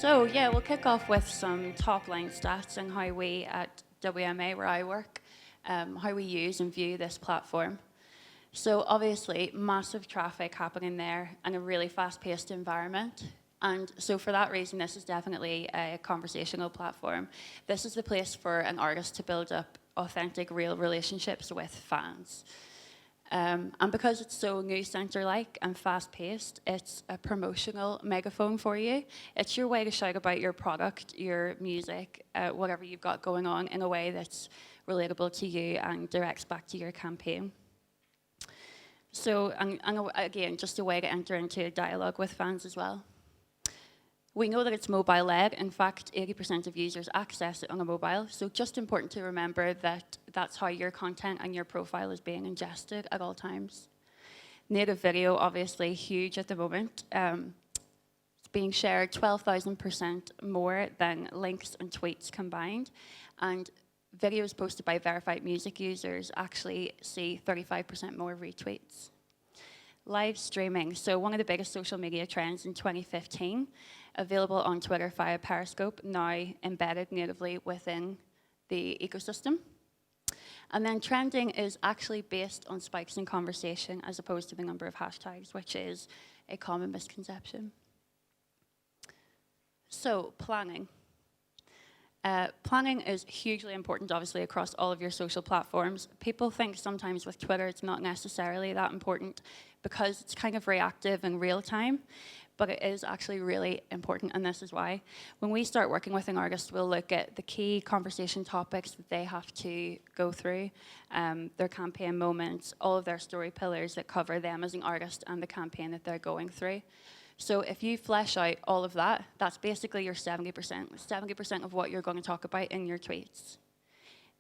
So yeah, we'll kick off with some top line stats and how we at WMA, where I work, how we use and view this platform. So obviously, massive traffic happening there and a really fast-paced environment. And so for that reason, this is definitely a conversational platform. This is the place for an artist to build up authentic, real relationships with fans. And because it's so news center-like and fast-paced, it's a promotional megaphone for you. It's your way to shout about your product, your music, whatever you've got going on in a way that's relatable to you and directs back to your campaign. So, and again, just a way to enter into a dialogue with fans as well. We know that it's mobile-led. In fact, 80% of users access it on a mobile. So just important to remember that that's how your content and your profile is being ingested at all times. Native video, obviously, huge at the moment. It's being shared 12,000% more than links and tweets combined. And videos posted by verified music users actually see 35% more retweets. Live streaming, so one of the biggest social media trends in 2015, available on Twitter via Periscope, now embedded natively within the ecosystem. And then trending is actually based on spikes in conversation as opposed to the number of hashtags, which is a common misconception. So, planning. Planning is hugely important, obviously, across all of your social platforms. People think sometimes with Twitter it's not necessarily that important because it's kind of reactive and real time, but it is actually really important, and this is why. When we start working with an artist, we'll look at the key conversation topics that they have to go through, their campaign moments, all of their story pillars that cover them as an artist and the campaign that they're going through. So if you flesh out all of that, that's basically your 70%. 70% of what you're going to talk about in your tweets.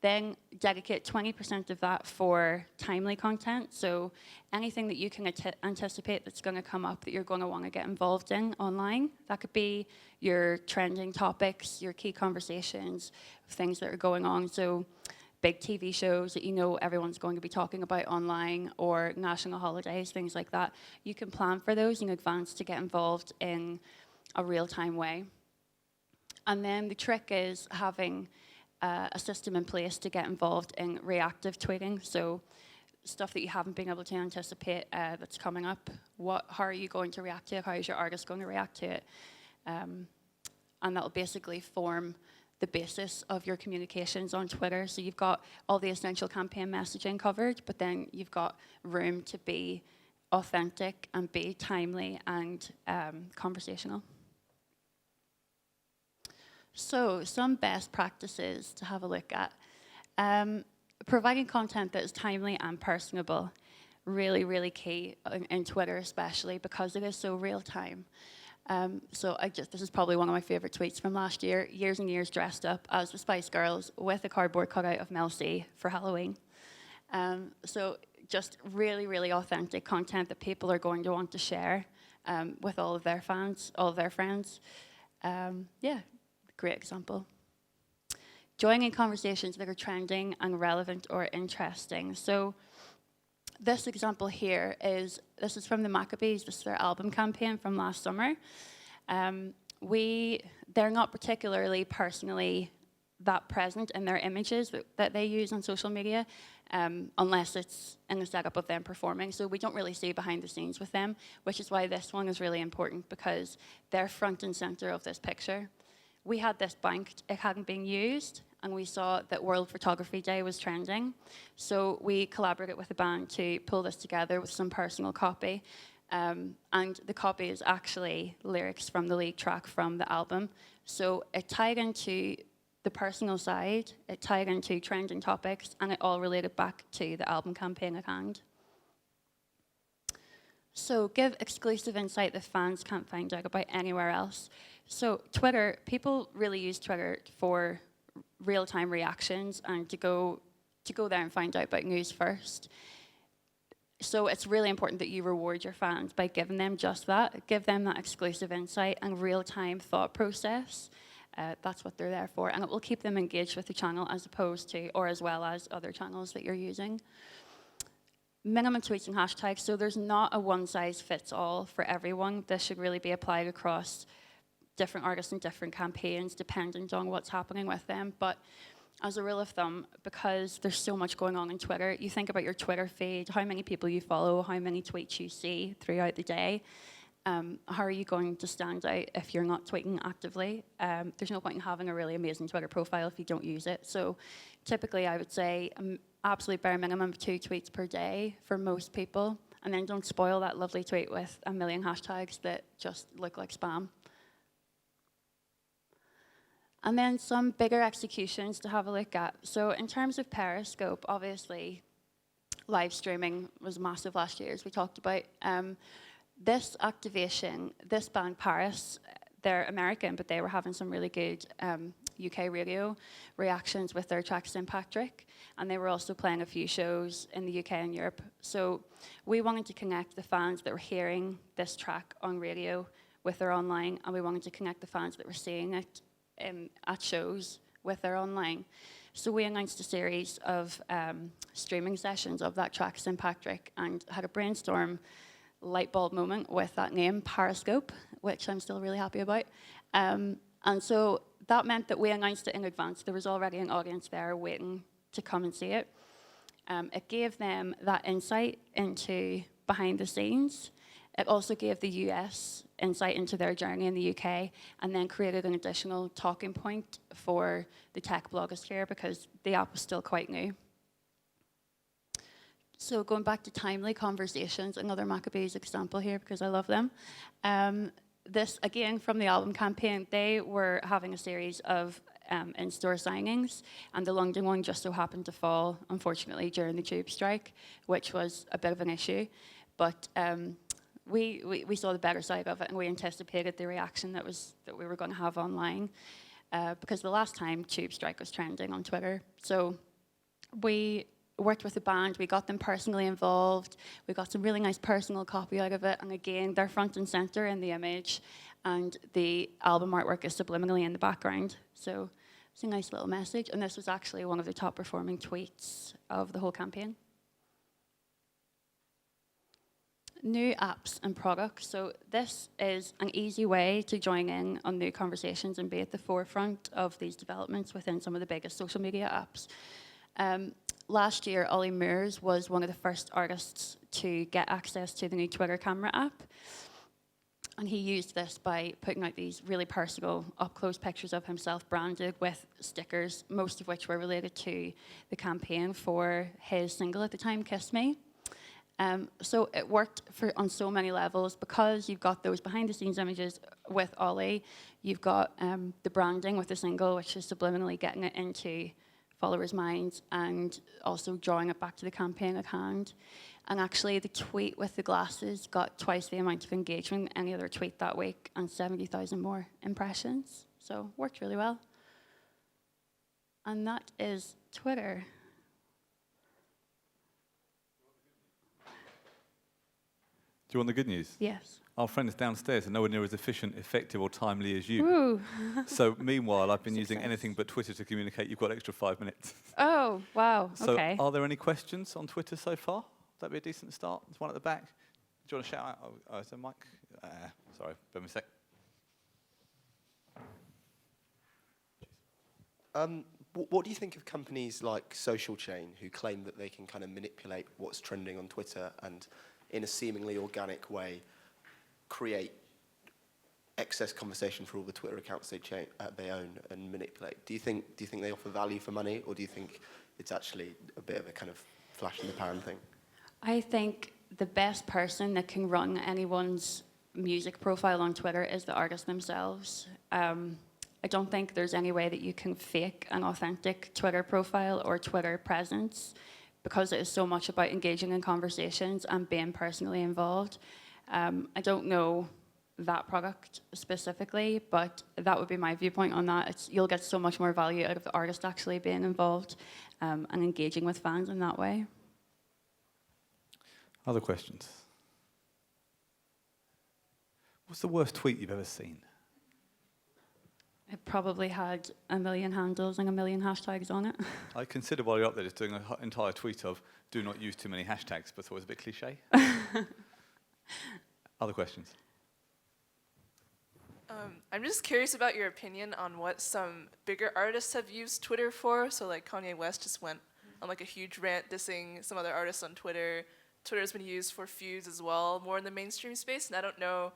Then dedicate 20% of that for timely content. So anything that you can anticipate that's going to come up that you're going to want to get involved in online. That could be your trending topics, your key conversations, things that are going on. So big TV shows that you know everyone's going to be talking about online, or national holidays, things like that. You can plan for those in advance to get involved in a real-time way. And then the trick is having a system in place to get involved in reactive tweeting. So stuff that you haven't been able to anticipate that's coming up. How are you going to react to it? How is your artist going to react to it? And that'll basically form the basis of your communications on Twitter. So you've got all the essential campaign messaging covered, but then you've got room to be authentic and be timely and conversational. So some best practices to have a look at. Providing content that is timely and personable. Really, really key in Twitter especially because it is so real time. So this is probably one of my favorite tweets from last year. Years and years dressed up as the Spice Girls with a cardboard cutout of Mel C for Halloween. So just really, really authentic content that people are going to want to share with all of their fans, all of their friends. Yeah, great example. Joining conversations that are trending and relevant or interesting. So this example here this is from the Maccabees. This is their album campaign from last summer. They're not particularly personally that present in their images that they use on social media, unless it's in the setup of them performing. So we don't really see behind the scenes with them, which is why this one is really important because they're front and center of this picture. We had this banked, it hadn't been used, and we saw that World Photography Day was trending. So we collaborated with the band to pull this together with some personal copy. And the copy is actually lyrics from the lead track from the album. So it tied into the personal side, it tied into trending topics, and it all related back to the album campaign at hand. So give exclusive insight that fans can't find out about anywhere else. So Twitter, people really use Twitter for real-time reactions and to go there and find out about news first. So it's really important that you reward your fans by giving them just that, give them that exclusive insight and real-time thought process. That's what they're there for, and it will keep them engaged with the channel as opposed to, or as well as other channels that you're using. Minimum tweets and hashtags, so there's not a one-size-fits-all for everyone. This should really be applied across different artists and different campaigns dependent on what's happening with them. But as a rule of thumb, because there's so much going on Twitter, you think about your Twitter feed, how many people you follow, how many tweets you see throughout the day. How are you going to stand out if you're not tweeting actively? There's no point in having a really amazing Twitter profile if you don't use it. So typically I would say absolute bare minimum of 2 tweets per day for most people. And then don't spoil that lovely tweet with a million hashtags that just look like spam. And then some bigger executions to have a look at. So in terms of Periscope, obviously, live streaming was massive last year, as we talked about. This activation, this band Paris, they're American, but they were having some really good UK radio reactions with their track St. Patrick, and they were also playing a few shows in the UK and Europe. So we wanted to connect the fans that were hearing this track on radio with their online, and we wanted to connect the fans that were seeing it at shows with their online. So we announced a series of streaming sessions of that track St. Patrick and had a brainstorm light bulb moment with that name, Periscope, which I'm still really happy about. And so that meant that we announced it in advance. There was already an audience there waiting to come and see it. It gave them that insight into behind the scenes. It also gave the US insight into their journey in the UK, and then created an additional talking point for the tech blogosphere because the app was still quite new. So going back to timely conversations, another Maccabees example here because I love them. This, again, from the album campaign, they were having a series of in-store signings, and the London one just so happened to fall, unfortunately, during the tube strike, which was a bit of an issue. But we saw the better side of it, and we anticipated the reaction that we were going to have online, because the last time tube strike was trending on Twitter. So we worked with the band, we got them personally involved, we got some really nice personal copy out of it, and again, they're front and center in the image, and the album artwork is subliminally in the background. So it's a nice little message, and this was actually one of the top performing tweets of the whole campaign. New apps and products. So this is an easy way to join in on new conversations and be at the forefront of these developments within some of the biggest social media apps. Last year, Ollie Moores was one of the first artists to get access to the new Twitter camera app. And he used this by putting out these really personal, up-close pictures of himself branded with stickers, most of which were related to the campaign for his single at the time, Kiss Me. So it worked on so many levels because you've got those behind-the-scenes images with Ollie. You've got the branding with the single, which is subliminally getting it into followers' minds and also drawing it back to the campaign at hand. And actually, the tweet with the glasses got twice the amount of engagement than any other tweet that week and 70,000 more impressions. So worked really well. And that is Twitter. Do you want the good news? Yes. Our friend is downstairs and nowhere near as efficient, effective or timely as you. Ooh. So meanwhile, I've been using anything but Twitter to communicate. You've got an extra 5 minutes. Oh, wow. So okay. Are there any questions on Twitter so far? Would that be a decent start? There's one at the back. Do you want to shout out? Oh, is there a mic? Sorry, bear me a sec. What do you think of companies like Social Chain who claim that they can kind of manipulate what's trending on Twitter and in a seemingly organic way create excess conversation for all the Twitter accounts they own and manipulate? Do you think they offer value for money, or do you think it's actually a bit of a kind of flash in the pan thing? I think the best person that can run anyone's music profile on Twitter is the artist themselves. I don't think there's any way that you can fake an authentic Twitter profile or Twitter presence, because it is so much about engaging in conversations and being personally involved. I don't know that product specifically, but that would be my viewpoint on that. You'll get so much more value out of the artist actually being involved and engaging with fans in that way. Other questions? What's the worst tweet you've ever seen? It probably had 1 million handles and 1 million hashtags on it. I considered while you're up there just doing an entire tweet of do not use too many hashtags, but thought it was a bit cliche. Other questions? I'm just curious about your opinion on what some bigger artists have used Twitter for. So like Kanye West just went on like a huge rant dissing some other artists on Twitter. Twitter's been used for feuds as well, more in the mainstream space. And I don't know,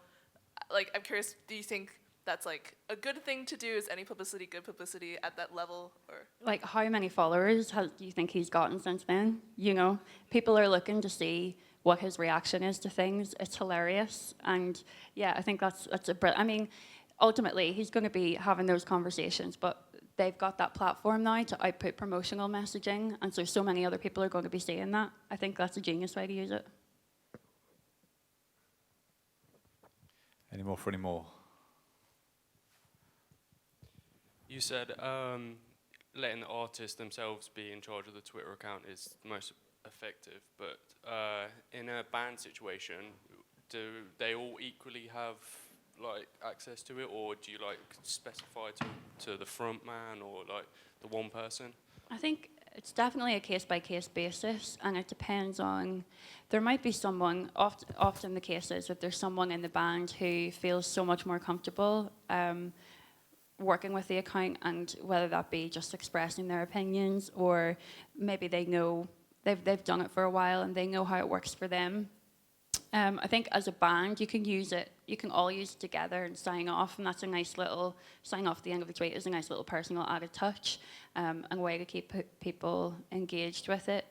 like I'm curious, do you think that's like a good thing to do? Is any publicity good publicity at that level? Or Like, how many followers do you think he's gotten since then? You know, people are looking to see what his reaction is to things. It's hilarious. And yeah, I think that's I mean, ultimately, he's going to be having those conversations, but they've got that platform now to output promotional messaging, and so many other people are going to be seeing that. I think that's a genius way to use it. Any more for any more? You said letting the artists themselves be in charge of the Twitter account is most effective, but in a band situation, do they all equally have like access to it, or do you like specify to the front man or like the one person? I think it's definitely a case-by-case basis, and it depends on, there might be someone, often the case is that there's someone in the band who feels so much more comfortable working with the account, and whether that be just expressing their opinions, or maybe they know, they've done it for a while and they know how it works for them. I think as a band, you can use it, you can all use it together and sign off, and that's a nice little, sign off at the end of the tweet is a nice little personal added touch, and a way to keep people engaged with it.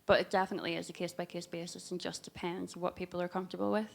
But it definitely is a case-by-case basis and just depends what people are comfortable with.